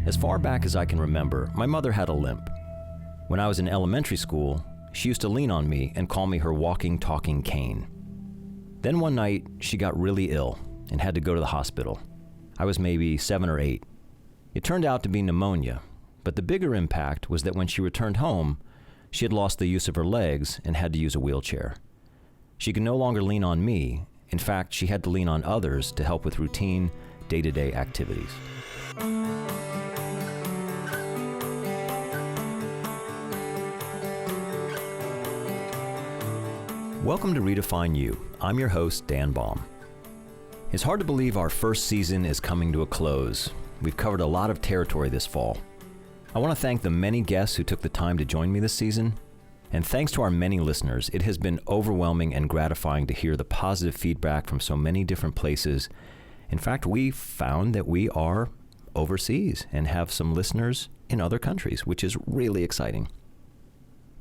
As far back as I can remember, my mother had a limp. When I was in elementary school, she used to lean on me and call me her walking, talking cane. Then one night, she got really ill and had to go to the hospital. I was maybe 7 or 8. It turned out to be pneumonia, but the bigger impact was that when she returned home, she had lost the use of her legs and had to use a wheelchair. She could no longer lean on me. In fact, she had to lean on others to help with routine, day-to-day activities. Welcome to Redefine You. I'm your host, Dan Baum. It's hard to believe our first season is coming to a close. We've covered a lot of territory this fall. I want to thank the many guests who took the time to join me this season. And thanks to our many listeners, it has been overwhelming and gratifying to hear the positive feedback from so many different places. In fact, we found that we are overseas and have some listeners in other countries, which is really exciting.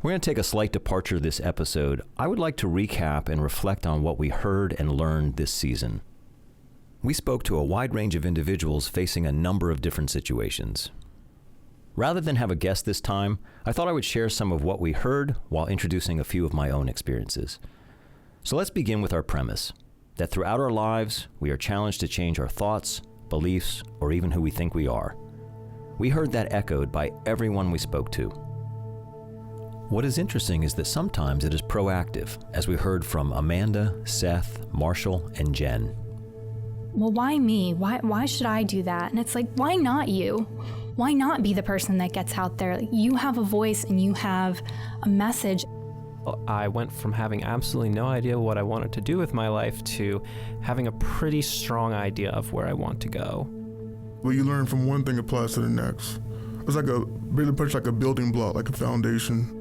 We're going to take a slight departure this episode. I would like to recap and reflect on what we heard and learned this season. We spoke to a wide range of individuals facing a number of different situations. Rather than have a guest this time, I thought I would share some of what we heard while introducing a few of my own experiences. So let's begin with our premise, that throughout our lives, we are challenged to change our thoughts, beliefs, or even who we think we are. We heard that echoed by everyone we spoke to. What is interesting is that sometimes it is proactive, as we heard from Amanda, Seth, Marshall, and Jen. Well, why me? Why should I do that? And it's like, why not you? Why not be the person that gets out there? You have a voice and you have a message. I went from having absolutely no idea what I wanted to do with my life to having a pretty strong idea of where I want to go. Well, you learn from one thing applies to the next. It's like really much like a building block, like a foundation.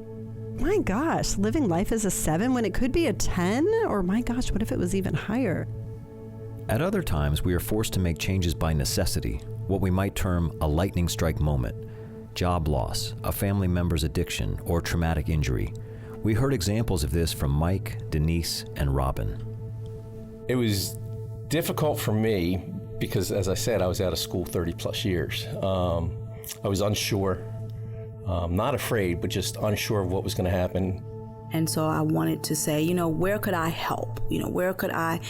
My gosh, living life as a 7 when it could be a 10? Or my gosh, what if it was even higher? At other times, we are forced to make changes by necessity, what we might term a lightning strike moment, job loss, a family member's addiction, or traumatic injury. We heard examples of this from Mike, Denise, and Robin. It was difficult for me because, as I said, I was out of school 30 plus years. I was unsure, not afraid, but just unsure of what was going to happen. And so I wanted to say, where could I help? Where could I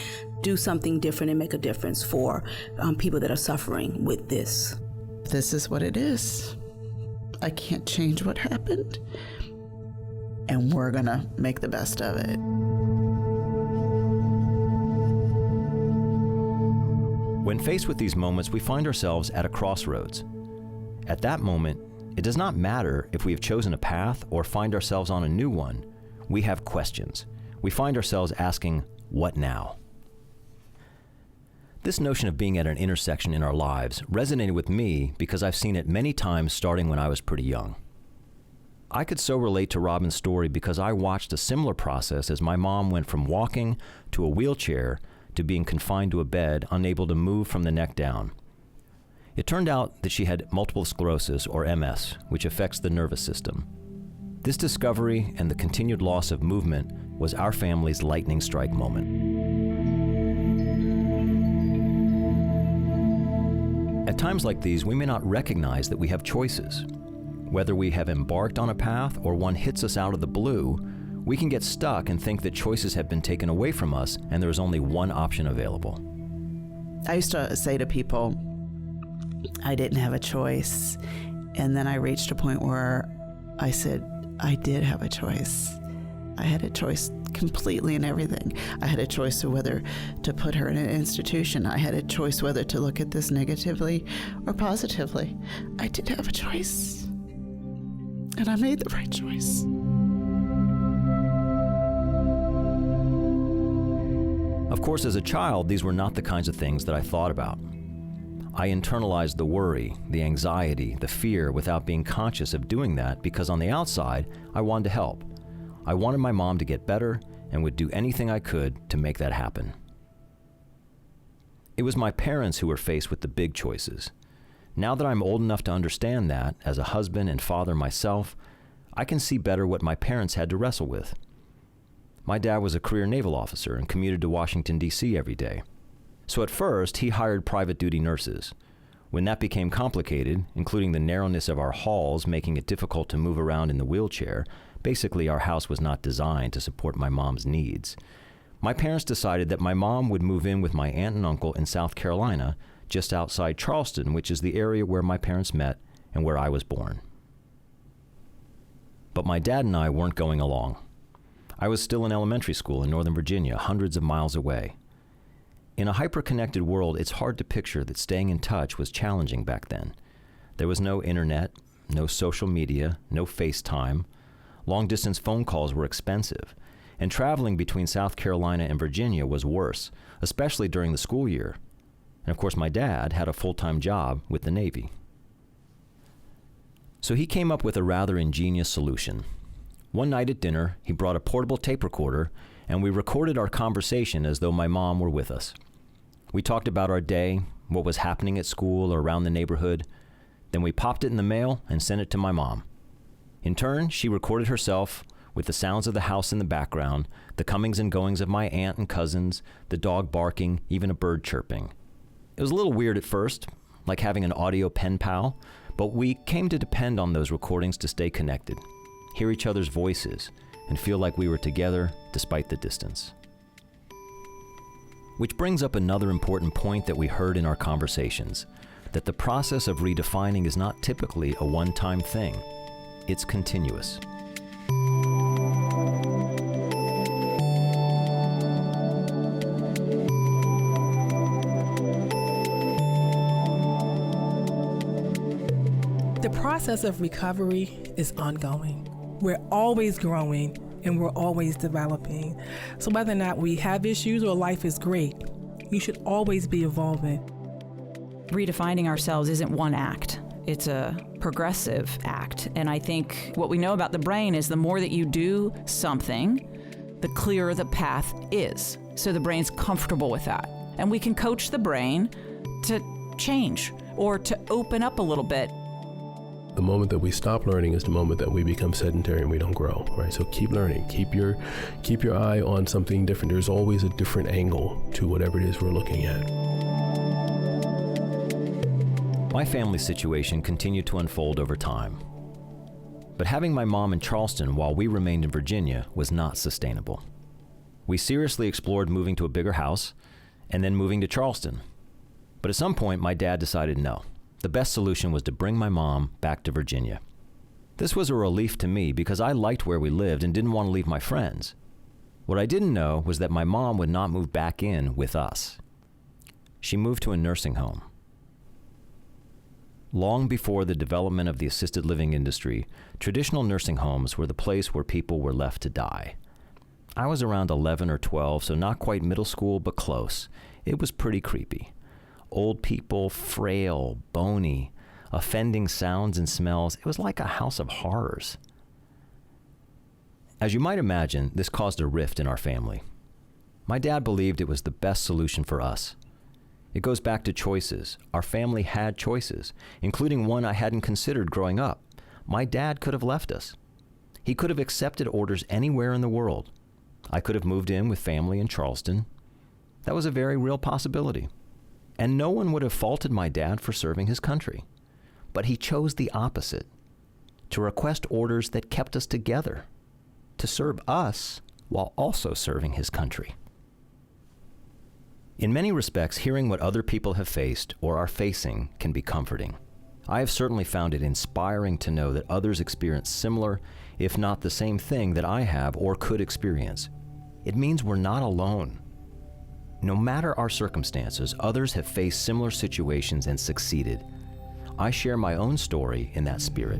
do something different and make a difference for people that are suffering with this? This is what it is. I can't change what happened, and we're gonna make the best of it. When faced with these moments, we find ourselves at a crossroads. At that moment, it does not matter if we have chosen a path or find ourselves on a new one. We have questions. We find ourselves asking, what now? This notion of being at an intersection in our lives resonated with me because I've seen it many times starting when I was pretty young. I could so relate to Robin's story because I watched a similar process as my mom went from walking to a wheelchair to being confined to a bed, unable to move from the neck down. It turned out that she had multiple sclerosis, or MS, which affects the nervous system. This discovery and the continued loss of movement was our family's lightning strike moment. At times like these, we may not recognize that we have choices. Whether we have embarked on a path or one hits us out of the blue, we can get stuck and think that choices have been taken away from us and there is only one option available. I used to say to people, I didn't have a choice. And then I reached a point where I said, I did have a choice. I had a choice completely in everything. I had a choice of whether to put her in an institution. I had a choice whether to look at this negatively or positively. I did have a choice. And I made the right choice. Of course, as a child, these were not the kinds of things that I thought about. I internalized the worry, the anxiety, the fear without being conscious of doing that because on the outside, I wanted to help. I wanted my mom to get better and would do anything I could to make that happen. It was my parents who were faced with the big choices. Now that I'm old enough to understand that, as a husband and father myself, I can see better what my parents had to wrestle with. My dad was a career naval officer and commuted to Washington, D.C. every day. So at first, he hired private duty nurses. When that became complicated, including the narrowness of our halls making it difficult to move around in the wheelchair, basically our house was not designed to support my mom's needs, my parents decided that my mom would move in with my aunt and uncle in South Carolina, just outside Charleston, which is the area where my parents met and where I was born. But my dad and I weren't going along. I was still in elementary school in Northern Virginia, hundreds of miles away. In a hyper-connected world, it's hard to picture that staying in touch was challenging back then. There was no internet, no social media, no FaceTime. Long-distance phone calls were expensive, and traveling between South Carolina and Virginia was worse, especially during the school year. And of course, my dad had a full-time job with the Navy. So he came up with a rather ingenious solution. One night at dinner, he brought a portable tape recorder, and we recorded our conversation as though my mom were with us. We talked about our day, what was happening at school or around the neighborhood. Then we popped it in the mail and sent it to my mom. In turn, she recorded herself with the sounds of the house in the background, the comings and goings of my aunt and cousins, the dog barking, even a bird chirping. It was a little weird at first, like having an audio pen pal, but we came to depend on those recordings to stay connected, hear each other's voices, and feel like we were together despite the distance. Which brings up another important point that we heard in our conversations, that the process of redefining is not typically a one-time thing. It's continuous. The process of recovery is ongoing. We're always growing and we're always developing. So whether or not we have issues or life is great, you should always be evolving. Redefining ourselves isn't one act. It's a progressive act. And I think what we know about the brain is the more that you do something, the clearer the path is. So the brain's comfortable with that. And we can coach the brain to change or to open up a little bit. The moment that we stop learning is the moment that we become sedentary and we don't grow, right? So keep learning, keep your eye on something different. There's always a different angle to whatever it is we're looking at. My family situation continued to unfold over time. But having my mom in Charleston while we remained in Virginia was not sustainable. We seriously explored moving to a bigger house and then moving to Charleston. But at some point, my dad decided no. The best solution was to bring my mom back to Virginia. This was a relief to me because I liked where we lived and didn't want to leave my friends. What I didn't know was that my mom would not move back in with us. She moved to a nursing home. Long before the development of the assisted living industry, traditional nursing homes were the place where people were left to die. I was around 11 or 12, so not quite middle school, but close. It was pretty creepy. Old people, frail, bony, offending sounds and smells. It was like a house of horrors. As you might imagine, this caused a rift in our family. My dad believed it was the best solution for us. It goes back to choices. Our family had choices, including one I hadn't considered growing up. My dad could have left us. He could have accepted orders anywhere in the world. I could have moved in with family in Charleston. That was a very real possibility. And no one would have faulted my dad for serving his country. But he chose the opposite, to request orders that kept us together, to serve us while also serving his country. In many respects, hearing what other people have faced or are facing can be comforting. I have certainly found it inspiring to know that others experience similar, if not the same thing that I have or could experience. It means we're not alone. No matter our circumstances, others have faced similar situations and succeeded. I share my own story in that spirit.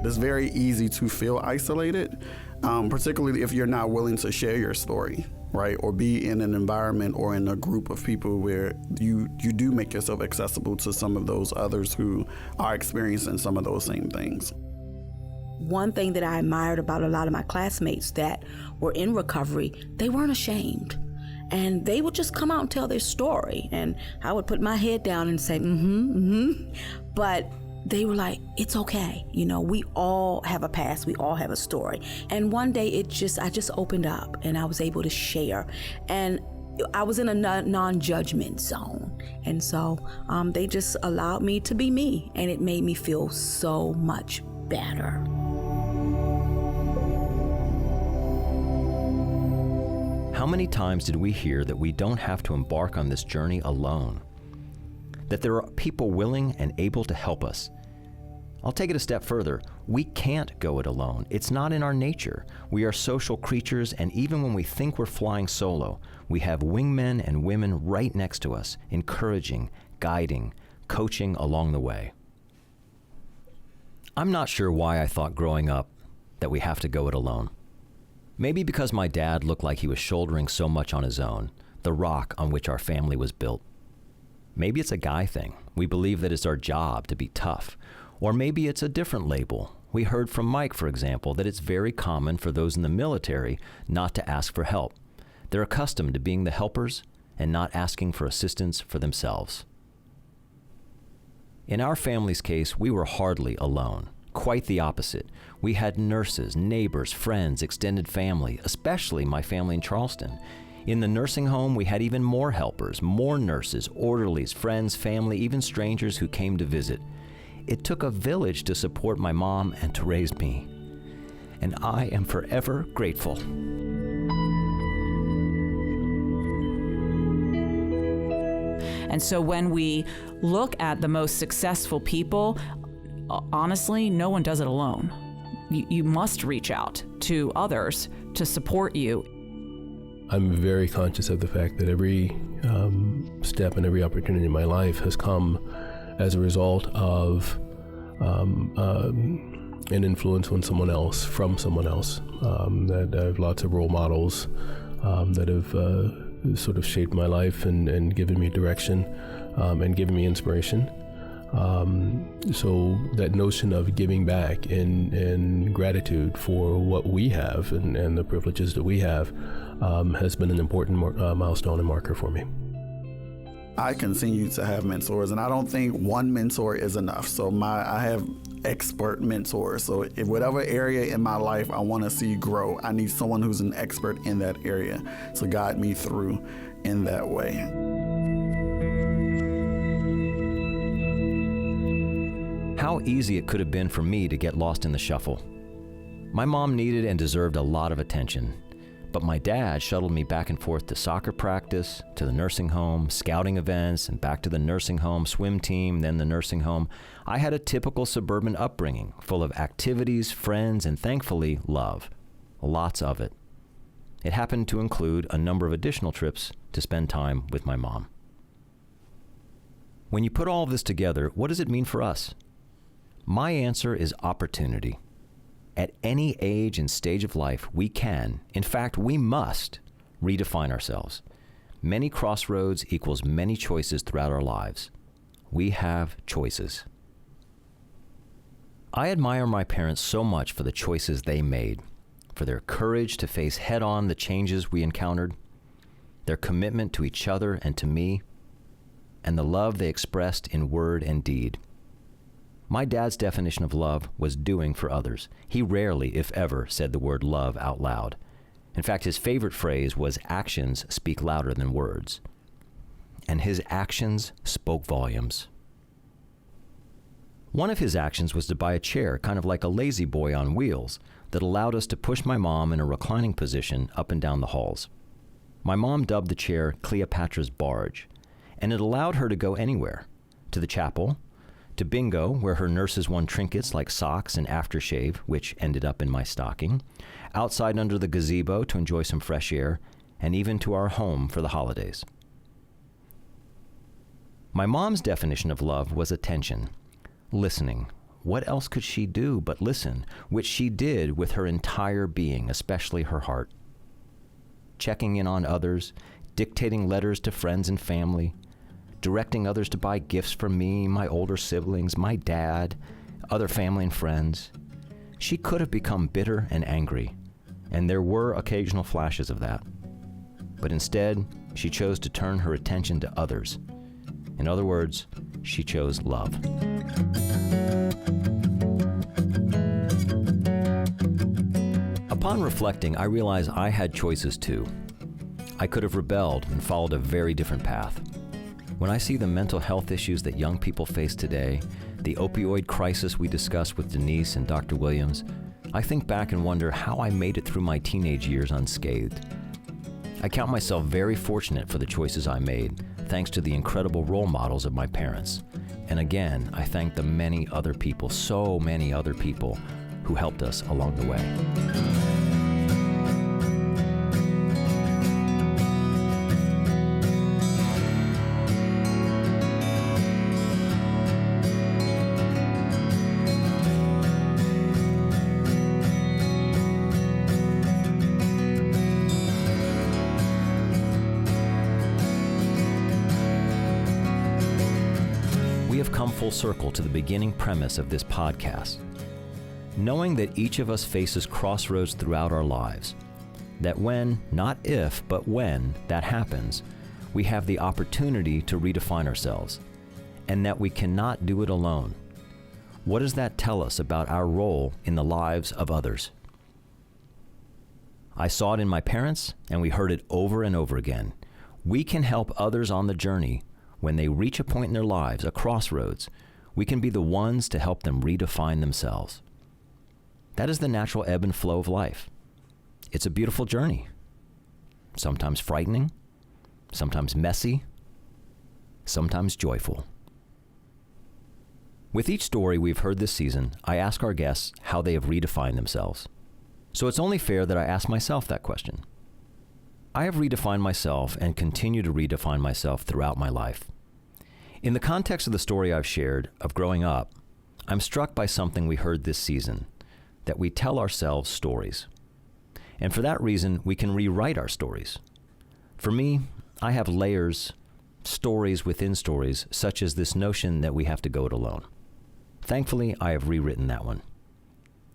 It's very easy to feel isolated, particularly if you're not willing to share your story, right? Or be in an environment or in a group of people where you do make yourself accessible to some of those others who are experiencing some of those same things. One thing that I admired about a lot of my classmates that were in recovery, they weren't ashamed. And they would just come out and tell their story. And I would put my head down and say, But they were like, it's okay. You know, we all have a past. We all have a story. And one day I just opened up and I was able to share. And I was in a non-judgment zone. And so they just allowed me to be me, and it made me feel so much better. How many times did we hear that we don't have to embark on this journey alone? That there are people willing and able to help us. I'll take it a step further. We can't go it alone. It's not in our nature. We are social creatures, and even when we think we're flying solo, we have wingmen and women right next to us, encouraging, guiding, coaching along the way. I'm not sure why I thought growing up that we have to go it alone. Maybe because my dad looked like he was shouldering so much on his own, the rock on which our family was built. Maybe it's a guy thing. We believe that it's our job to be tough. Or maybe it's a different label. We heard from Mike, for example, that it's very common for those in the military not to ask for help. They're accustomed to being the helpers and not asking for assistance for themselves. In our family's case, we were hardly alone. Quite the opposite. We had nurses, neighbors, friends, extended family, especially my family in Charleston. In the nursing home, we had even more helpers, more nurses, orderlies, friends, family, even strangers who came to visit. It took a village to support my mom and to raise me, and I am forever grateful. And so when we look at the most successful people, honestly, no one does it alone. You must reach out to others to support you. I'm very conscious of the fact that every step and every opportunity in my life has come as a result of an influence on someone else, from someone else. That I have lots of role models that have sort of shaped my life and given me direction and given me inspiration. So that notion of giving back in gratitude for what we have and the privileges that we have has been an important milestone and marker for me. I continue to have mentors, and I don't think one mentor is enough. So I have expert mentors. So if whatever area in my life I want to see grow, I need someone who's an expert in that area to guide me through in that way. How easy it could have been for me to get lost in the shuffle. My mom needed and deserved a lot of attention, but my dad shuttled me back and forth to soccer practice, to the nursing home, scouting events, and back to the nursing home, swim team, then the nursing home. I had a typical suburban upbringing, full of activities, friends, and thankfully, love. Lots of it. It happened to include a number of additional trips to spend time with my mom. When you put all of this together, what does it mean for us? My answer is opportunity. At any age and stage of life, we can, in fact, we must, redefine ourselves. Many crossroads equals many choices throughout our lives. We have choices. I admire my parents so much for the choices they made, for their courage to face head-on the changes we encountered, their commitment to each other and to me, and the love they expressed in word and deed. My dad's definition of love was doing for others. He rarely, if ever, said the word love out loud. In fact, his favorite phrase was actions speak louder than words. And his actions spoke volumes. One of his actions was to buy a chair, kind of like a lazy boy on wheels, that allowed us to push my mom in a reclining position up and down the halls. My mom dubbed the chair Cleopatra's Barge, and it allowed her to go anywhere, to the chapel, to bingo, where her nurses won trinkets like socks and aftershave, which ended up in my stocking, outside under the gazebo to enjoy some fresh air, and even to our home for the holidays. My mom's definition of love was attention, listening. What else could she do but listen, which she did with her entire being, especially her heart. Checking in on others, dictating letters to friends and family, directing others to buy gifts for me, my older siblings, my dad, other family and friends. She could have become bitter and angry, and there were occasional flashes of that. But instead, she chose to turn her attention to others. In other words, she chose love. Upon reflecting, I realized I had choices too. I could have rebelled and followed a very different path. When I see the mental health issues that young people face today, the opioid crisis we discussed with Denise and Dr. Williams, I think back and wonder how I made it through my teenage years unscathed. I count myself very fortunate for the choices I made, thanks to the incredible role models of my parents. And again, I thank the many other people, so many other people, who helped us along the way. We have come full circle to the beginning premise of this podcast. Knowing that each of us faces crossroads throughout our lives, that when, not if, but when that happens, we have the opportunity to redefine ourselves, and that we cannot do it alone. What does that tell us about our role in the lives of others? I saw it in my parents, and we heard it over and over again. We can help others on the journey. When they reach a point in their lives, a crossroads, we can be the ones to help them redefine themselves. That is the natural ebb and flow of life. It's a beautiful journey. Sometimes frightening, sometimes messy, sometimes joyful. With each story we've heard this season, I ask our guests how they have redefined themselves. So it's only fair that I ask myself that question. I have redefined myself and continue to redefine myself throughout my life. In the context of the story I've shared of growing up, I'm struck by something we heard this season, that we tell ourselves stories. And for that reason, we can rewrite our stories. For me, I have layers, stories within stories, such as this notion that we have to go it alone. Thankfully, I have rewritten that one.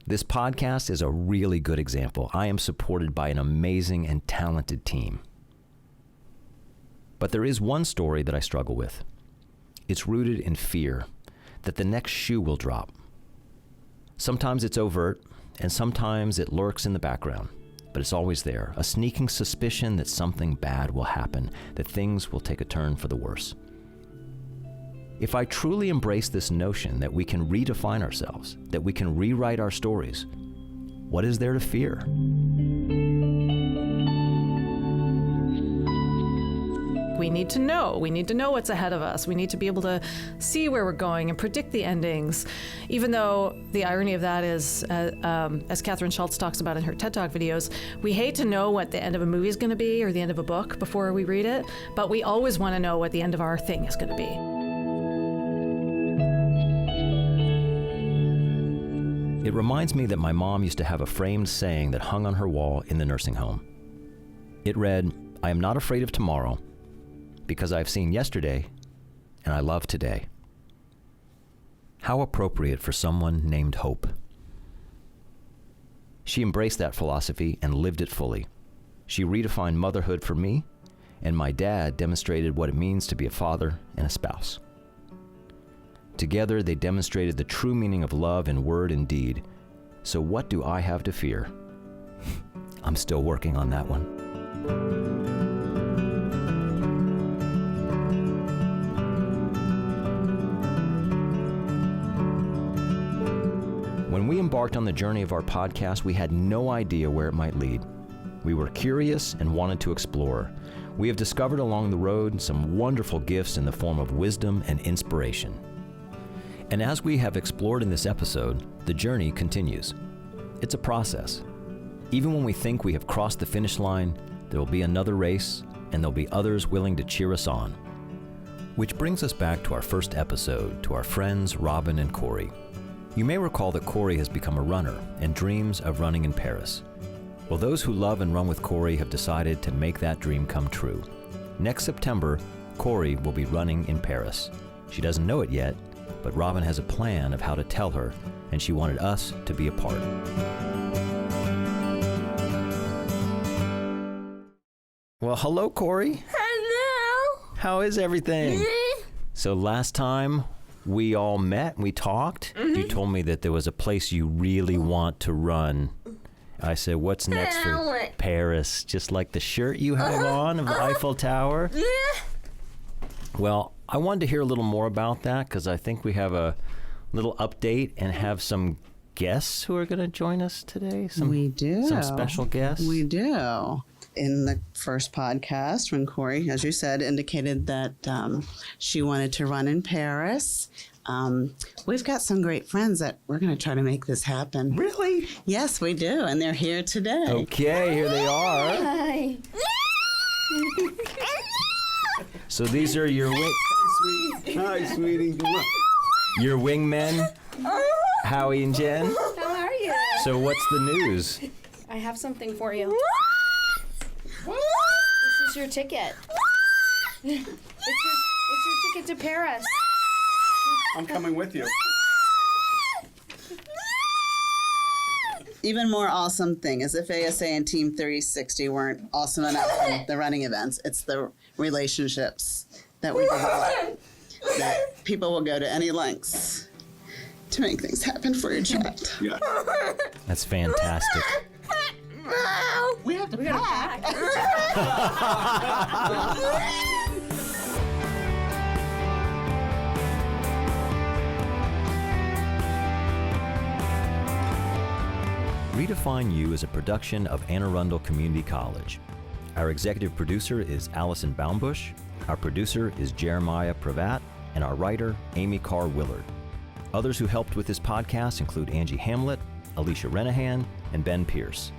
This podcast is a really good example. I am supported by an amazing and talented team. But there is one story that I struggle with. It's rooted in fear that the next shoe will drop. Sometimes it's overt, and sometimes it lurks in the background, but it's always there, a sneaking suspicion that something bad will happen, that things will take a turn for the worse. If I truly embrace this notion that we can redefine ourselves, that we can rewrite our stories, what is there to fear? We need to know. We need to know what's ahead of us. We need to be able to see where we're going and predict the endings, even though the irony of that is, as Catherine Schultz talks about in her TED Talk videos, we hate to know what the end of a movie is going to be or the end of a book before we read it, but we always want to know what the end of our thing is going to be. It reminds me that my mom used to have a framed saying that hung on her wall in the nursing home. It read, "I am not afraid of tomorrow, because I've seen yesterday and I love today." How appropriate for someone named Hope. She embraced that philosophy and lived it fully. She redefined motherhood for me, and my dad demonstrated what it means to be a father and a spouse. Together, they demonstrated the true meaning of love in word and deed. So what do I have to fear? I'm still working on that one. When we embarked on the journey of our podcast, we had no idea where it might lead. We were curious and wanted to explore. We have discovered along the road some wonderful gifts in the form of wisdom and inspiration. And as we have explored in this episode, the journey continues. It's a process. Even when we think we have crossed the finish line, there will be another race, and there'll be others willing to cheer us on. Which brings us back to our first episode, to our friends Robin and Corey. You may recall that Corey has become a runner and dreams of running in Paris. Well, those who love and run with Corey have decided to make that dream come true. Next September, Corey will be running in Paris. She doesn't know it yet, but Robin has a plan of how to tell her, and she wanted us to be a part. Well, hello, Corey. Hello. How is everything? So last time we all met, we talked. You told me that there was a place you really want to run, I said, what's next for Paris? Just like the shirt you have on of the Eiffel Tower? Well, I wanted to hear a little more about that because I think we have a little update and have some guests who are going to join us today. We do. Some special guests. We do. In the first podcast, when Corey, as you said, indicated that she wanted to run in Paris, we've got some great friends that we're going to try to make this happen. Really? Yes, we do, and they're here today. Okay, here they are. Hi. So these are your Hi, sweetie. Come on. your wingmen, Howie and Jen. How are you? So what's the news? I have something for you. This is your ticket. It's your ticket to Paris. I'm coming with you. Even more awesome thing is if ASA and Team 360 weren't awesome enough in the running events, it's the relationships that we develop. That people will go to any lengths to make things happen for your child. Yeah. That's fantastic. We have to pack. Redefine You is a production of Arundel Community College. Our executive producer is Allison Baumbush, our producer is Jeremiah Pravat, and our writer, Amy Carr Willard. Others who helped with this podcast include Angie Hamlet, Alicia Renahan, and Ben Pierce.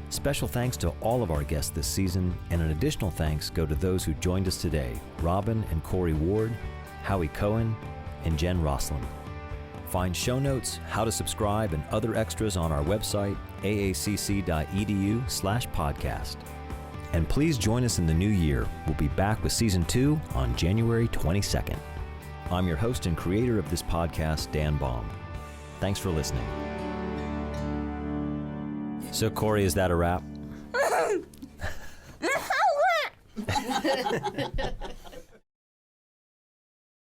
Special thanks to all of our guests this season, and an additional thanks go to those who joined us today, Robin and Corey Ward, Howie Cohen, and Jen Roslin. Find show notes, how to subscribe, and other extras on our website, aacc.edu/podcast. And please join us in the new year. We'll be back with Season 2 on January 22nd. I'm your host and creator of this podcast, Dan Baum. Thanks for listening. So, Corey, is that a wrap?